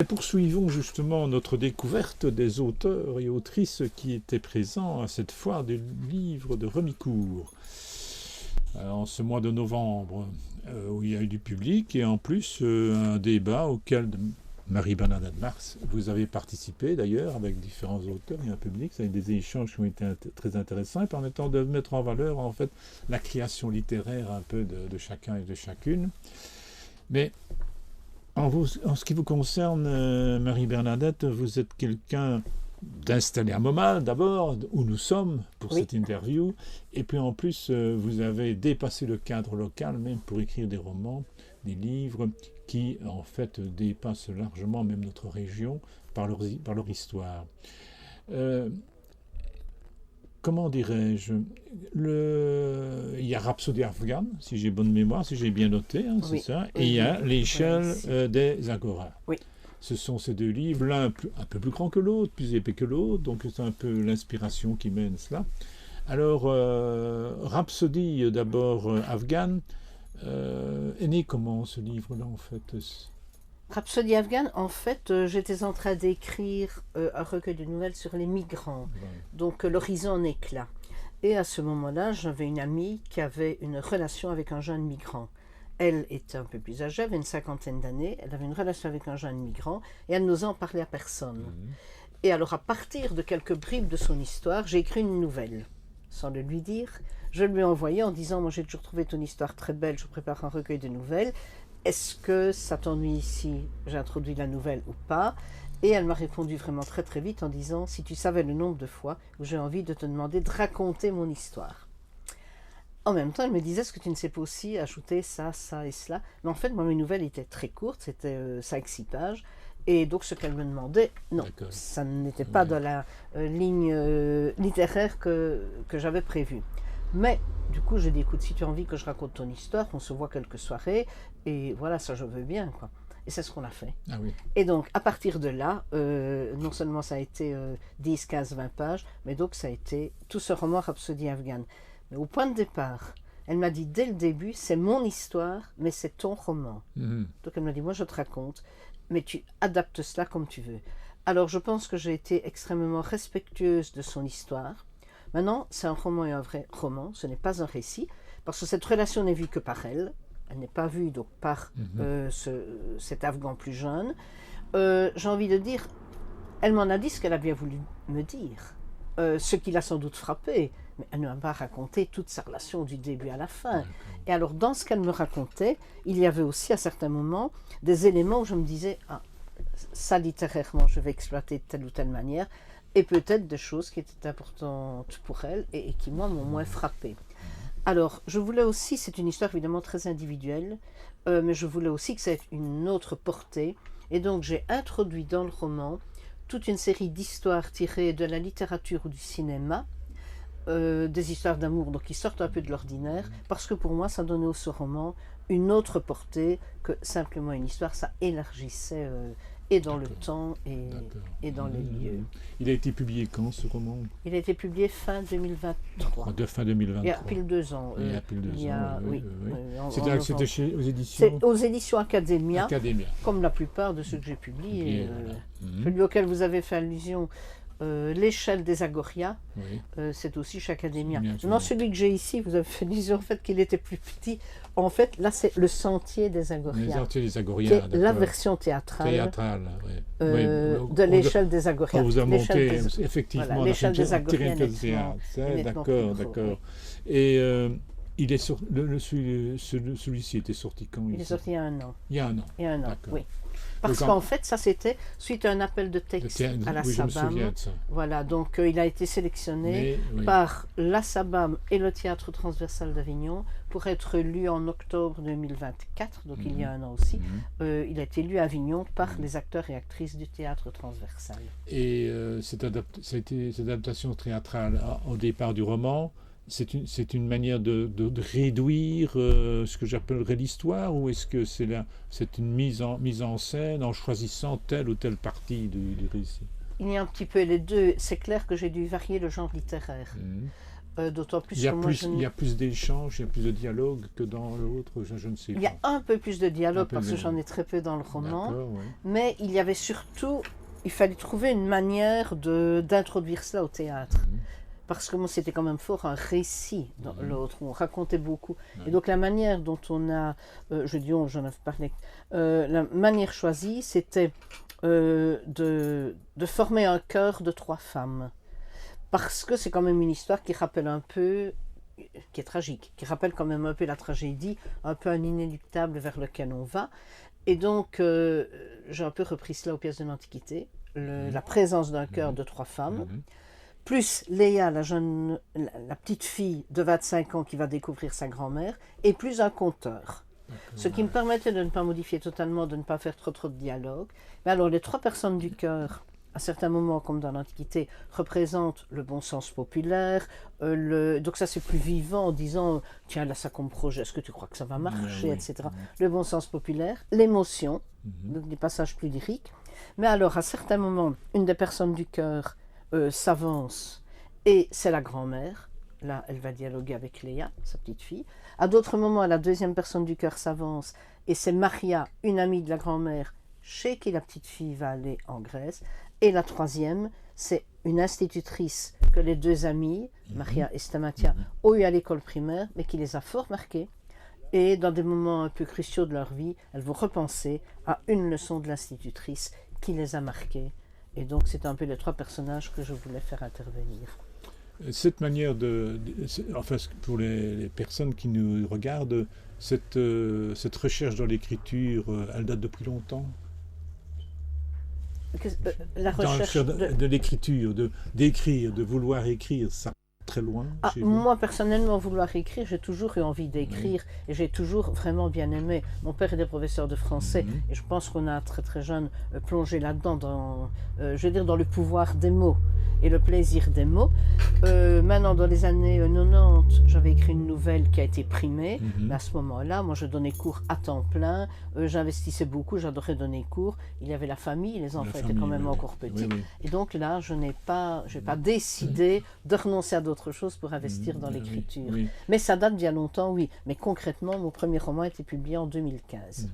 poursuivons justement notre découverte des auteurs et autrices qui étaient présents à cette foire du livre de Remicourt. En ce mois de novembre, où il y a eu du public, et en plus un débat auquel Marie-Bernadette Mars, vous avez participé d'ailleurs avec différents auteurs et un public. Ça a eu des échanges qui ont été très intéressants et permettant de mettre en valeur en fait la création littéraire un peu de chacun et de chacune. Mais en ce qui vous concerne, Marie-Bernadette, vous êtes quelqu'un d'installer à Montmal d'abord, où nous sommes pour cette interview, et puis en plus vous avez dépassé le cadre local même pour écrire des romans, des livres qui en fait dépassent largement même notre région par leur histoire. Comment dirais-je, il y a Rhapsodie afghane, si j'ai bonne mémoire, si j'ai bien noté, hein, c'est ça, et il y a L'échelle des Agoras. Oui. Ce sont ces deux livres, l'un un peu plus grand que l'autre, plus épais que l'autre, donc c'est un peu l'inspiration qui mène cela. Alors, Rhapsodie, d'abord afghane, est né comment ce livre-là en fait? Rhapsodie afghane, en fait, j'étais en train d'écrire un recueil de nouvelles sur les migrants, donc l'horizon en éclat. Et à ce moment-là, j'avais une amie qui avait une relation avec un jeune migrant. Elle était un peu plus âgée, avait une 50aine d'années, elle avait une relation avec un jeune migrant et elle n'osait en parler à personne. Et alors, à partir de quelques bribes de son histoire, j'ai écrit une nouvelle, sans le lui dire. Je lui ai envoyé en disant « Moi, j'ai toujours trouvé ton histoire très belle, je prépare un recueil de nouvelles. Est-ce que ça t'ennuie si j'introduis la nouvelle ou pas ?» Et elle m'a répondu vraiment très très vite en disant « Si tu savais le nombre de fois où j'ai envie de te demander de raconter mon histoire. » En même temps, elle me disait « Est-ce que tu ne sais pas aussi ajouter ça, ça et cela ?» Mais en fait, moi, mes nouvelles étaient très courtes, c'était 5-6 pages. Et donc, ce qu'elle me demandait, non, ça n'était pas dans la ligne littéraire que j'avais prévue. Mais, du coup, j'ai dit « Écoute, si tu as envie que je raconte ton histoire, on se voit quelques soirées. » Et voilà, ça, je veux bien, quoi. Et c'est ce qu'on a fait. Ah oui. Et donc, à partir de là, non seulement ça a été 10, 15, 20 pages, mais donc ça a été tout ce roman Rhapsodie afghane. Mais au point de départ, elle m'a dit dès le début, c'est mon histoire, mais c'est ton roman. Donc elle m'a dit, moi je te raconte, mais tu adaptes cela comme tu veux. Alors je pense que j'ai été extrêmement respectueuse de son histoire. Maintenant, c'est un roman et un vrai roman, ce n'est pas un récit, parce que cette relation n'est vue que par elle. Elle n'est pas vue donc par cet Afghan plus jeune. J'ai envie de dire, elle m'en a dit ce qu'elle a bien voulu me dire, ce qui l'a sans doute frappé, mais elle ne m'a pas raconté toute sa relation du début à la fin. Et alors, dans ce qu'elle me racontait, il y avait aussi à certains moments des éléments où je me disais, ah, ça littérairement, je vais exploiter de telle ou telle manière, et peut-être des choses qui étaient importantes pour elle et qui, moi, m'ont moins frappée. Alors, je voulais aussi, c'est une histoire évidemment très individuelle, mais je voulais aussi que ça ait une autre portée. Et donc, j'ai introduit dans le roman toute une série d'histoires tirées de la littérature ou du cinéma, des histoires d'amour, donc qui sortent un peu de l'ordinaire, parce que pour moi, ça donnait au ce roman une autre portée que simplement une histoire, ça élargissait et dans le temps et dans les lieux. Il a été publié quand, ce roman? Il a été publié fin 2023. De fin 2023. Il y a pile 2 ans. Il y a pile 2 ans, oui. C'était aux éditions? C'est aux éditions Academia, comme la plupart de ceux que j'ai publiés. Celui auquel vous avez fait allusion, L'échelle des Agoras, c'est aussi chez Academia. Non, celui que j'ai ici, vous avez fait allusion en fait qu'il était plus petit. En fait, là, c'est Le Sentier des Agoras. Le Sentier des Agoras, qui est la version théâtrale, de L'échelle des Agoras. On vous a monté, effectivement, L'échelle des Agoras. D'accord. Et il est celui-ci était sorti quand? Il est sorti il y a 1 an. Il y a 1 an. Il y a 1 an, oui. Parce qu'en fait, ça c'était suite à un appel de texte à la SABAM. Voilà, donc il a été sélectionné par la SABAM et le Théâtre Transversal d'Avignon pour être lu en octobre 2024, donc il y a 1 an aussi. Il a été lu à Avignon par les acteurs et actrices du Théâtre Transversal. Et cette adaptation théâtrale au départ du roman, c'est une manière de réduire ce que j'appellerais l'histoire, ou est-ce que c'est une mise en scène en choisissant telle ou telle partie du récit? Il y a un petit peu les deux. C'est clair que j'ai dû varier le genre littéraire. d'autant plus Il y a que moi, plus, il y a plus d'échanges, il y a plus de dialogue que dans l'autre, je ne sais il y a pas. un peu plus de Un dialogue peu, parce que mais- j'en ai très peu dans le roman, D'accord, ouais. mais il y avait surtout, il fallait trouver une manière d'introduire cela au théâtre. Mhm. Parce que moi, c'était quand même fort un récit dans l'autre, on racontait beaucoup. Ouais. Et donc la manière dont on a, je dis on, j'en avais parlé, la manière choisie, c'était de former un chœur de 3 femmes. Parce que c'est quand même une histoire qui rappelle un peu, qui est tragique, qui rappelle quand même un peu la tragédie, un peu un inéluctable vers lequel on va. Et donc, j'ai un peu repris cela aux pièces de l'Antiquité, la présence d'un chœur de 3 femmes, Mhm. plus Léa, la petite fille de 25 ans qui va découvrir sa grand-mère, et plus un conteur. Ce qui me permettait de ne pas modifier totalement, de ne pas faire trop de dialogue. Mais alors, les 3 personnes du chœur, à certains moments, comme dans l'Antiquité, représentent le bon sens populaire. Donc ça, c'est plus vivant en disant, tiens, là, ça comme projet, est-ce que tu crois que ça va marcher, Oui. etc. Le bon sens populaire, l'émotion, donc des passages plus lyriques. Mais alors, à certains moments, une des personnes du chœur s'avance et c'est la grand-mère. Là, elle va dialoguer avec Léa, sa petite fille. À d'autres moments, la deuxième personne du chœur s'avance et c'est Maria, une amie de la grand-mère, chez qui la petite fille va aller en Grèce. Et la troisième, c'est une institutrice que les 2 amies, Maria et Stamatia, ont eu à l'école primaire, mais qui les a fort marquées. Et dans des moments un peu cruciaux de leur vie, elles vont repenser à une leçon de l'institutrice qui les a marquées. Et donc, c'est un peu les 3 personnages que je voulais faire intervenir. Cette manière enfin, pour les personnes qui nous regardent, cette recherche dans l'écriture, elle date depuis longtemps? La Dans recherche de l'écriture, d'écrire, de vouloir écrire, ça très loin chez vous? Moi, personnellement, vouloir écrire, j'ai toujours eu envie d'écrire et j'ai toujours vraiment bien aimé. Mon père était professeur de français et je pense qu'on a très jeune plongé là-dedans, dans le pouvoir des mots et le plaisir des mots. Maintenant, dans les années 90, j'avais écrit une nouvelle qui a été primée. Mais à ce moment-là, moi, je donnais cours à temps plein. J'investissais beaucoup, j'adorais donner cours. Il y avait la famille, les enfants étaient quand même encore petits. Oui. Et donc là, je n'ai pas décidé de renoncer à d'autres choses pour investir dans l'écriture. Oui. Mais ça date d'il y a longtemps, oui. Mais concrètement, mon premier roman a été publié en 2015.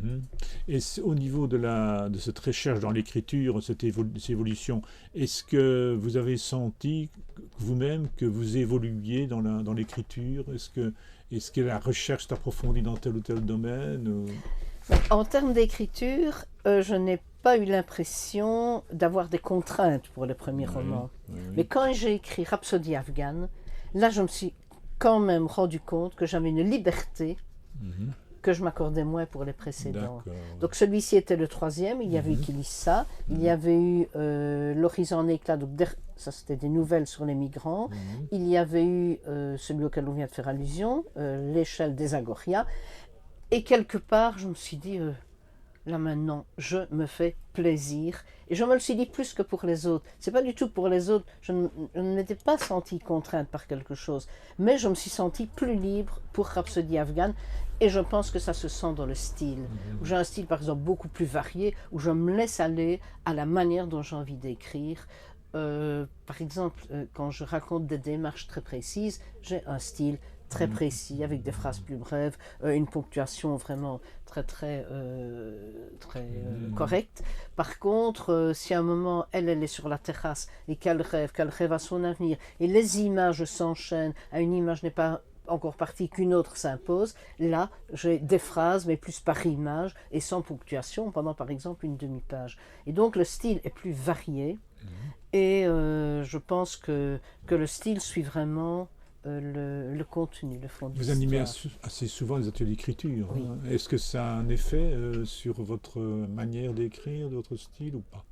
Et au niveau de cette recherche dans l'écriture, cette évolution, est-ce que vous avez senti vous-même que vous évoluiez dans l'écriture? Est-ce que la recherche s'est approfondie dans tel ou tel domaine ou... En termes d'écriture, je n'ai pas eu l'impression d'avoir des contraintes pour le premier roman. Mais quand j'ai écrit Rhapsodie afghane, là je me suis quand même rendu compte que j'avais une liberté que je m'accordais moins pour les précédents. Donc celui-ci était le 3e, il y avait eu Kilissa, il y avait eu L'horizon en éclat, donc ça c'était des nouvelles sur les migrants, il y avait eu celui auquel on vient de faire allusion, L'échelle des Agorias, et quelque part je me suis dit, là maintenant, je me fais plaisir. Et je me le suis dit plus que pour les autres. C'est pas du tout pour les autres. Je ne m'étais pas sentie contrainte par quelque chose. Mais je me suis sentie plus libre pour Rhapsodie afghane. Et je pense que ça se sent dans le style. Où j'ai un style, par exemple, beaucoup plus varié, où je me laisse aller à la manière dont j'ai envie d'écrire. Par exemple, quand je raconte des démarches très précises, j'ai un style très précis, avec des phrases plus brèves, une ponctuation vraiment très correcte. Par contre, si à un moment, elle est sur la terrasse et qu'elle rêve à son avenir, et les images s'enchaînent, à une image n'est pas encore partie qu'une autre s'impose, là, j'ai des phrases, mais plus par image et sans ponctuation, pendant par exemple une demi-page. Et donc le style est plus varié, et je pense que le style suit vraiment le contenu, le fond de Vous l'histoire. animez assez souvent des ateliers d'écriture. Oui. Est-ce que ça a un effet sur votre manière d'écrire, de votre style ou pas?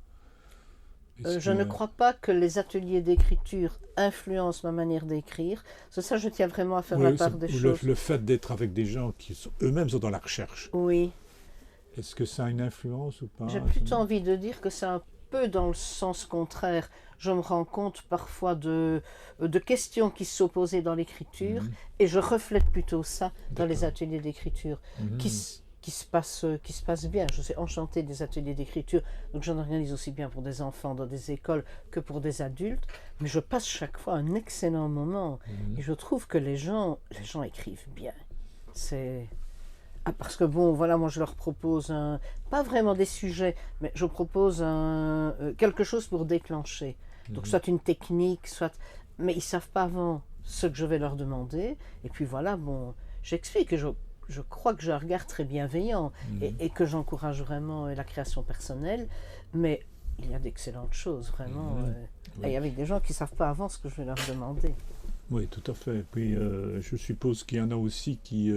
Je ne crois pas que les ateliers d'écriture influencent ma manière d'écrire. C'est ça, je tiens vraiment à faire la part des choses. Le fait d'être avec des gens qui eux-mêmes sont dans la recherche. Oui. Est-ce que ça a une influence ou pas? J'ai plutôt envie de dire que c'est un peu dans le sens contraire. Je me rends compte parfois de questions qui s'opposaient dans l'écriture et je reflète plutôt ça dans les ateliers d'écriture, qui se passe bien. Je suis enchantée des ateliers d'écriture, donc j'en organise aussi bien pour des enfants dans des écoles que pour des adultes, mais je passe chaque fois un excellent moment et je trouve que les gens écrivent bien. C'est... parce que bon, voilà, moi je leur propose pas vraiment des sujets, mais je propose quelque chose pour déclencher. Donc soit une technique, soit... Mais ils ne savent pas avant ce que je vais leur demander, et puis voilà, bon, j'explique, et je crois que j'ai un regard très bienveillant et que j'encourage vraiment la création personnelle, mais il y a d'excellentes choses, vraiment. Oui. Et avec des gens qui ne savent pas avant ce que je vais leur demander. Oui, tout à fait. Puis je suppose qu'il y en a aussi qui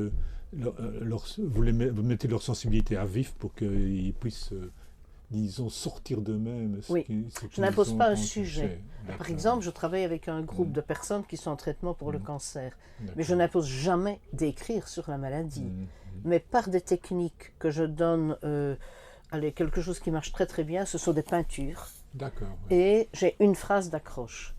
vous mettez leur sensibilité à vif pour qu'ils puissent, disons, sortir d'eux-mêmes. Oui, je n'impose pas un sujet. Par exemple, je travaille avec un groupe de personnes qui sont en traitement pour le cancer. Mais je n'impose jamais d'écrire sur la maladie. Mais par des techniques que je donne, quelque chose qui marche très très bien, ce sont des peintures. D'accord. Et j'ai une phrase d'accroche.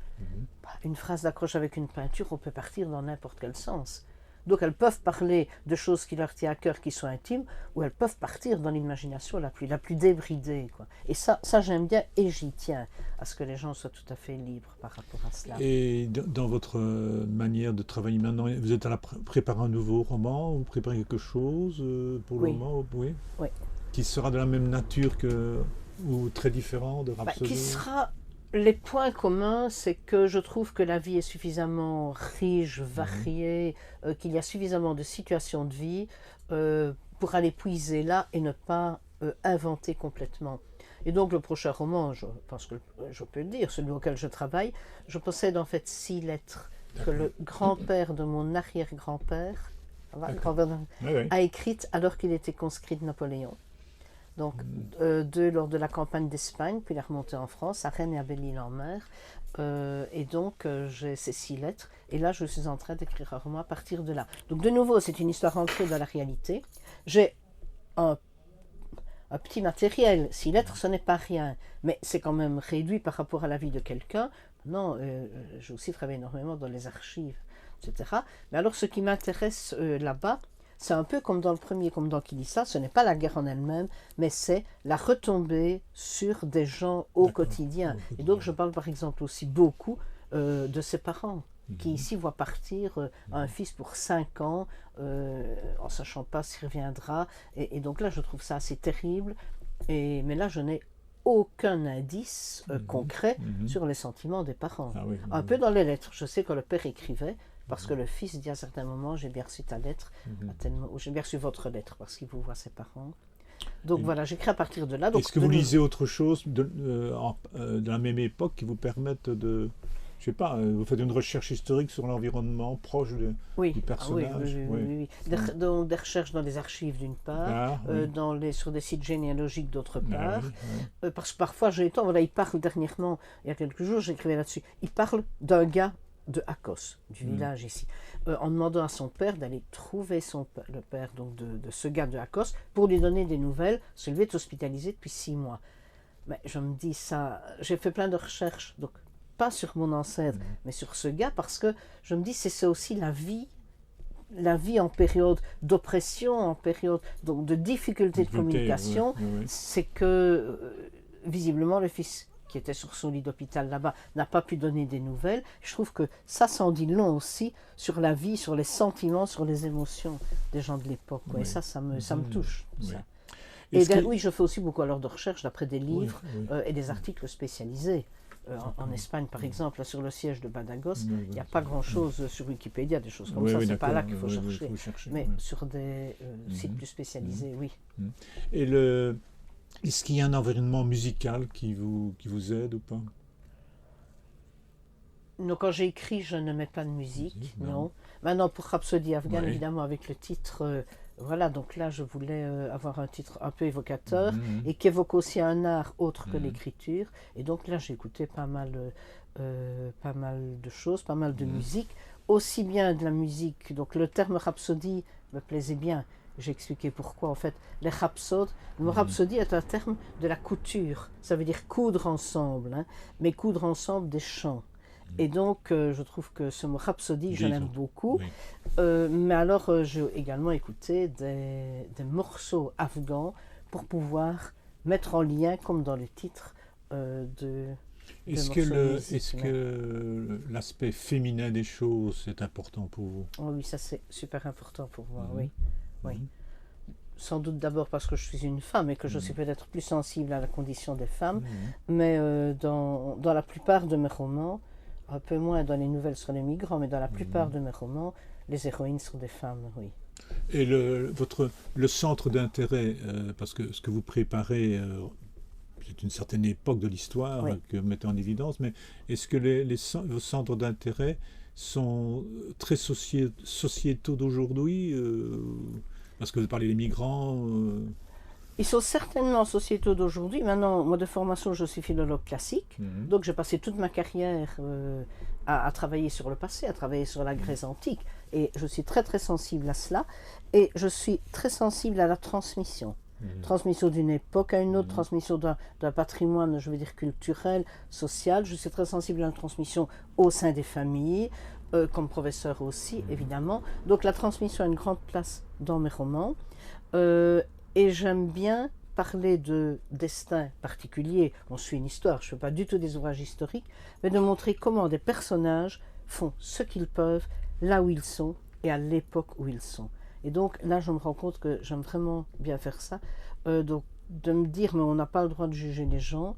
Une phrase d'accroche avec une peinture, on peut partir dans n'importe quel sens. Donc elles peuvent parler de choses qui leur tiennent à cœur, qui sont intimes, ou elles peuvent partir dans l'imagination la plus débridée, quoi. Et ça j'aime bien et j'y tiens, à ce que les gens soient tout à fait libres par rapport à cela. Et dans votre manière de travailler maintenant, vous êtes à préparer un nouveau roman, vous préparez quelque chose pour le moment? Oui. Qui sera de la même nature ou très différent de Rhapsody? Qui sera... Les points communs, c'est que je trouve que la vie est suffisamment riche, variée, qu'il y a suffisamment de situations de vie pour aller puiser là et ne pas inventer complètement. Et donc le prochain roman, je pense que je peux le dire, celui auquel je travaille, je possède en fait 6 lettres que le grand-père de mon arrière-grand-père a écrites alors qu'il était conscrit de Napoléon. Donc, 2 lors de la campagne d'Espagne, puis il est remonté en France, à Rennes et à Belle-Île-en-Mer. Et donc, j'ai ces 6 lettres. Et là, je suis en train d'écrire un roman à partir de là. Donc, de nouveau, c'est une histoire ancrée dans la réalité. J'ai un petit matériel. 6 lettres, ce n'est pas rien. Mais c'est quand même réduit par rapport à la vie de quelqu'un. Non, j'ai aussi travaillé énormément dans les archives, etc. Mais alors, ce qui m'intéresse là-bas, c'est un peu comme dans le premier, comme dans Qui dit ça, ce n'est pas la guerre en elle-même, mais c'est la retombée sur des gens au quotidien. Et donc je parle par exemple aussi beaucoup de ses parents, qui ici voient partir un fils pour 5 ans, en sachant pas s'il reviendra. Et donc là je trouve ça assez terrible, mais là je n'ai aucun indice concret sur les sentiments des parents. Un peu dans les lettres, je sais que le père écrivait, parce que le fils dit à certains moments, j'ai bien reçu ta lettre, ou j'ai bien reçu votre lettre, parce qu'il vous voit ses parents. Donc voilà, j'écris à partir de là. Est-ce que vous lisez autre chose de la même époque qui vous permette de... Je sais pas, vous faites une recherche historique sur l'environnement proche du personnage? Oui. Des recherches dans les archives d'une part, sur des sites généalogiques d'autre part. Parce que parfois, il parle dernièrement, il y a quelques jours, j'écrivais là-dessus, il parle d'un gars de Akos, du village ici, en demandant à son père d'aller trouver le père donc de ce gars de Akos pour lui donner des nouvelles. Celui est hospitalisé depuis 6 mois. Mais je me dis ça, j'ai fait plein de recherches, donc pas sur mon ancêtre, mais sur ce gars, parce que je me dis c'est aussi la vie en période d'oppression, en période donc, de difficulté de communication, c'est que visiblement le fils qui était sur son lit d'hôpital là-bas, n'a pas pu donner des nouvelles. Je trouve que ça s'en dit long aussi sur la vie, sur les sentiments, sur les émotions des gens de l'époque. Et ça me touche. Ça. Et je fais aussi beaucoup alors de recherches d'après des livres et des articles spécialisés. En Espagne, par exemple, là, sur le siège de Badajoz, il n'y a pas grand-chose sur Wikipédia, des choses comme ça. C'est pas là qu'il faut chercher. Mais sur des sites plus spécialisés, oui. Et est-ce qu'il y a un environnement musical qui vous aide ou pas? Non, quand j'écris, je ne mets pas de musique, non. Maintenant, pour Rhapsody afghane, évidemment, avec le titre, voilà, donc là, je voulais avoir un titre un peu évocateur et qui évoque aussi un art autre que l'écriture. Et donc là, j'ai écouté pas mal de choses, pas mal de musique, aussi bien de la musique. Donc le terme rhapsodie me plaisait bien. J'ai expliqué pourquoi. En fait, les rhapsodes, le mot rhapsodie est un terme de la couture. Ça veut dire coudre ensemble, mais coudre ensemble des chants. Et donc, je trouve que ce mot rhapsodie, je l'aime beaucoup. Oui. Mais alors, j'ai également écouté des morceaux afghans pour pouvoir mettre en lien, comme dans le titre, de Est-ce morceaux de musique. est-ce que l'aspect féminin des choses est important pour vous? Oh oui, ça c'est super important pour moi, Mhm. oui. Oui. Mhm. Sans doute d'abord parce que je suis une femme et que je Mhm. suis peut-être plus sensible à la condition des femmes, Mhm. mais dans la plupart de mes romans, un peu moins dans les nouvelles sur les migrants, mais dans la plupart de mes romans, les héroïnes sont des femmes, oui. Et le centre d'intérêt, parce que ce que vous préparez, c'est une certaine époque de l'histoire Oui. que vous mettez en évidence, mais est-ce que vos centres d'intérêt sont très sociétaux d'aujourd'hui parce que vous parlez des migrants. Ils sont certainement sociétaux d'aujourd'hui. Maintenant, moi de formation, je suis philologue classique. Donc j'ai passé toute ma carrière à travailler sur le passé, à travailler sur la Grèce antique. Et je suis très très sensible à cela. Et je suis très sensible à la transmission. Transmission d'une époque à une autre, transmission d'un patrimoine, je veux dire culturel, social. Je suis très sensible à la transmission au sein des familles, comme professeur aussi, évidemment. Donc la transmission a une grande place dans mes romans. Et j'aime bien parler de destin particulier. On suit une histoire, je ne fais pas du tout des ouvrages historiques, mais de montrer comment des personnages font ce qu'ils peuvent, là où ils sont et à l'époque où ils sont. Et donc là, je me rends compte que j'aime vraiment bien faire ça. Donc de me dire, mais on n'a pas le droit de juger les gens.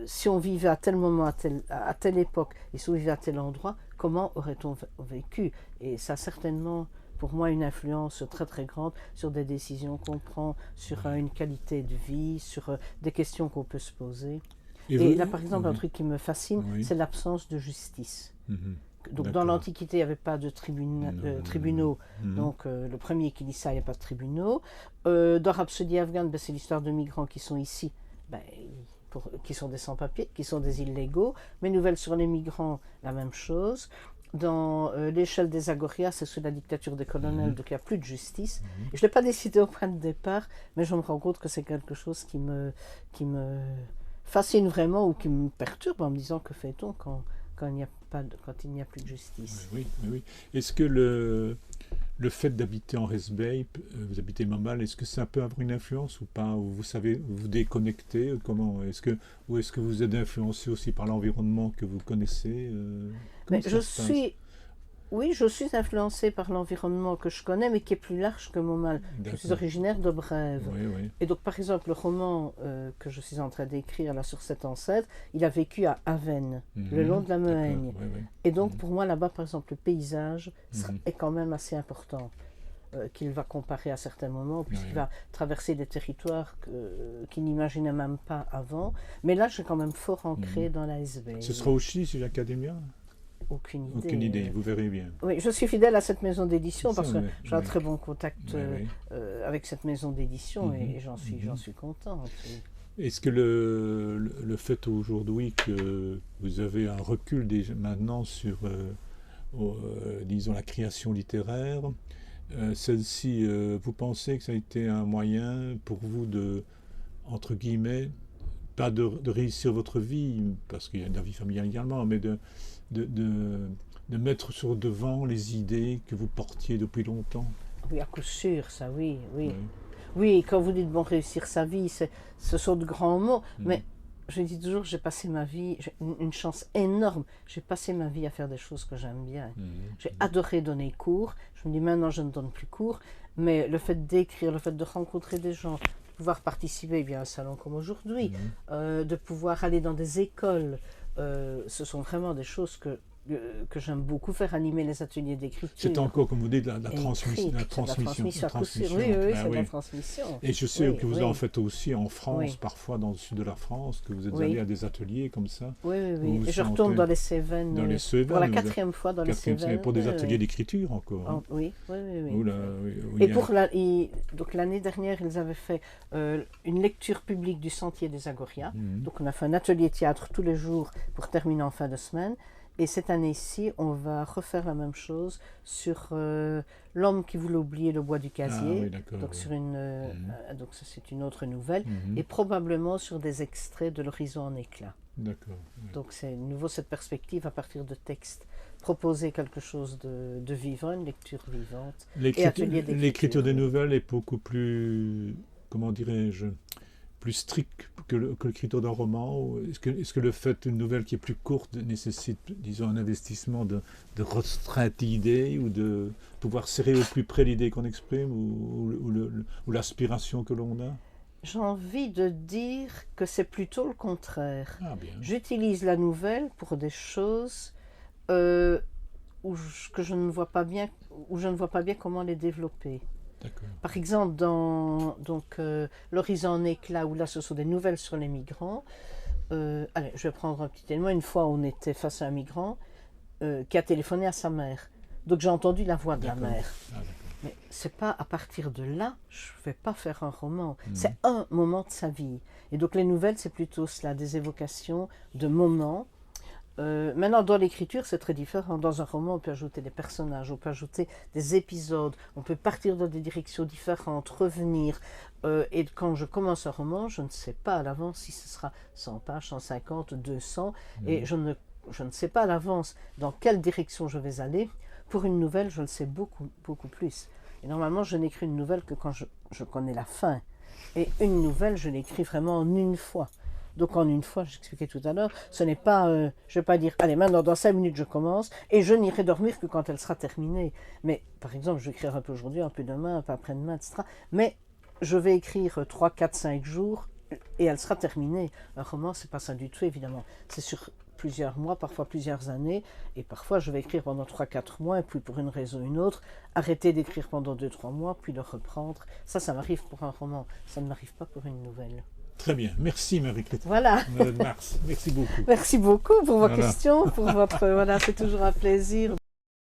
Si on vivait à tel moment, à telle époque, et si on vivait à tel endroit, comment aurait-on vécu? Et ça certainement, pour moi, une influence très très grande sur des décisions qu'on prend, sur une qualité de vie, sur des questions qu'on peut se poser. Et là, par exemple, un truc qui me fascine, c'est l'absence de justice. Donc dans l'Antiquité, il n'y avait pas de tribunaux. Donc le premier qui dit ça, il n'y a pas de tribunaux. Dans Rhapsodie afghane, c'est l'histoire de migrants qui sont ici, qui sont des sans-papiers, qui sont des illégaux. Mes nouvelles sur les migrants, la même chose. Dans l'échelle des Agorias, c'est sous la dictature des colonels, donc il n'y a plus de justice. Et je ne l'ai pas décidé au point de départ, mais je me rends compte que c'est quelque chose qui me fascine vraiment ou qui me perturbe en me disant que fait-on quand il n'y a plus de justice. Oui. Est-ce que le fait d'habiter en Resbey, vous habitez Montmal, est-ce que ça peut avoir une influence ou pas? Ou vous savez vous déconnecter? Comment ou est-ce que vous êtes influencé aussi par l'environnement que vous connaissez? Mais je suis influencée par l'environnement que je connais, mais qui est plus large que Montmal. Je suis originaire de Brève. Oui. Et donc, par exemple, le roman que je suis en train d'écrire là sur cet ancêtre, il a vécu à Avesnes, le long de la Mehaigne. Et donc, pour moi, là-bas, par exemple, le paysage est quand même assez important. Qu'il va comparer à certains moments, puisqu'il va traverser des territoires qu'il n'imaginait même pas avant. Mais là, je suis quand même fort ancré dans la SB. Ce sera aussi sur l'Académia? Aucune idée. Aucune idée, vous verrez bien. Oui, je suis fidèle à cette maison d'édition parce que j'ai un très bon contact avec cette maison d'édition et j'en suis contente. Est-ce que le fait aujourd'hui que vous avez un recul déjà maintenant sur, disons, la création littéraire, celle-ci, vous pensez que ça a été un moyen pour vous de, entre guillemets, pas de réussir votre vie, parce qu'il y a de la vie familiale également, mais de mettre sur devant les idées que vous portiez depuis longtemps? Oui, à coup sûr, ça, oui. Oui, quand vous dites bon, réussir sa vie, ce sont de grands mots, mais je dis toujours, j'ai passé ma vie, j'ai une chance énorme, j'ai passé ma vie à faire des choses que j'aime bien. J'ai adoré donner cours, je me dis maintenant je ne donne plus cours, mais le fait d'écrire, le fait de rencontrer des gens, de pouvoir participer à un salon comme aujourd'hui, de pouvoir aller dans des écoles, ce sont vraiment des choses que j'aime beaucoup faire, animer les ateliers d'écriture. C'est encore, comme vous dites, la transmission. Oui, c'est de la transmission. Et je sais que vous en faites aussi en France, parfois dans le sud de la France, que vous êtes allé à des ateliers comme ça. Oui. Et je retourne dans les Cévennes, pour la 4e fois dans les Cévennes. Pour des ateliers d'écriture encore. Oui. Et donc l'année dernière, ils avaient fait une lecture publique du Sentier des Agorias. Donc on a fait un atelier théâtre tous les jours pour terminer en fin de semaine. Et cette année-ci, on va refaire la même chose sur L'homme qui voulait oublier le bois du casier. Donc ça c'est une autre nouvelle. Et probablement sur des extraits de L'horizon en éclats. D'accord. Oui. Donc c'est nouveau cette perspective à partir de textes. Proposer quelque chose de vivant, une lecture vivante. atelier d'écriture. L'écriture des nouvelles est beaucoup plus, comment dirais-je, plus strict que l'écriture d'un roman. Est-ce que le fait d'une nouvelle qui est plus courte nécessite, disons, un investissement de restreinte d'idées ou de pouvoir serrer au plus près l'idée qu'on exprime ou l'aspiration que l'on a? J'ai envie de dire que c'est plutôt le contraire. Ah bien. J'utilise la nouvelle pour des choses que je ne vois pas bien, où je ne vois pas bien comment les développer. D'accord. Par exemple, dans L'horizon en éclat, où là ce sont des nouvelles sur les migrants. Allez, je vais prendre un petit élément. Une fois, on était face à un migrant qui a téléphoné à sa mère. Donc j'ai entendu la voix de la mère. Ah, Mais c'est pas à partir de là, je ne vais pas faire un roman. C'est un moment de sa vie. Et donc les nouvelles, c'est plutôt cela, des évocations de moments. Maintenant, dans l'écriture, c'est très différent. Dans un roman, on peut ajouter des personnages, on peut ajouter des épisodes, on peut partir dans des directions différentes, revenir. Et quand je commence un roman, je ne sais pas à l'avance si ce sera 100 pages, 150, 200. Et je ne sais pas à l'avance dans quelle direction je vais aller. Pour une nouvelle, je le sais beaucoup, beaucoup plus. Et normalement, je n'écris une nouvelle que quand je connais la fin. Et une nouvelle, je l'écris vraiment en une fois. Donc en une fois, j'expliquais tout à l'heure, ce n'est pas, je ne vais pas dire, allez maintenant dans 5 minutes je commence et je n'irai dormir que quand elle sera terminée. Mais par exemple, je vais écrire un peu aujourd'hui, un peu demain, un peu après-demain, etc. Mais je vais écrire 3, 4, 5 jours et elle sera terminée. Un roman, c'est pas ça du tout évidemment. C'est sur plusieurs mois, parfois plusieurs années, et parfois je vais écrire pendant 3-4 mois, et puis pour une raison ou une autre, arrêter d'écrire pendant 2-3 mois, puis le reprendre. Ça m'arrive pour un roman, ça ne m'arrive pas pour une nouvelle. très bien. Merci Marie-Christine. Voilà. Mars. Merci beaucoup. Merci beaucoup pour vos questions, pour votre... Voilà, c'est toujours un plaisir.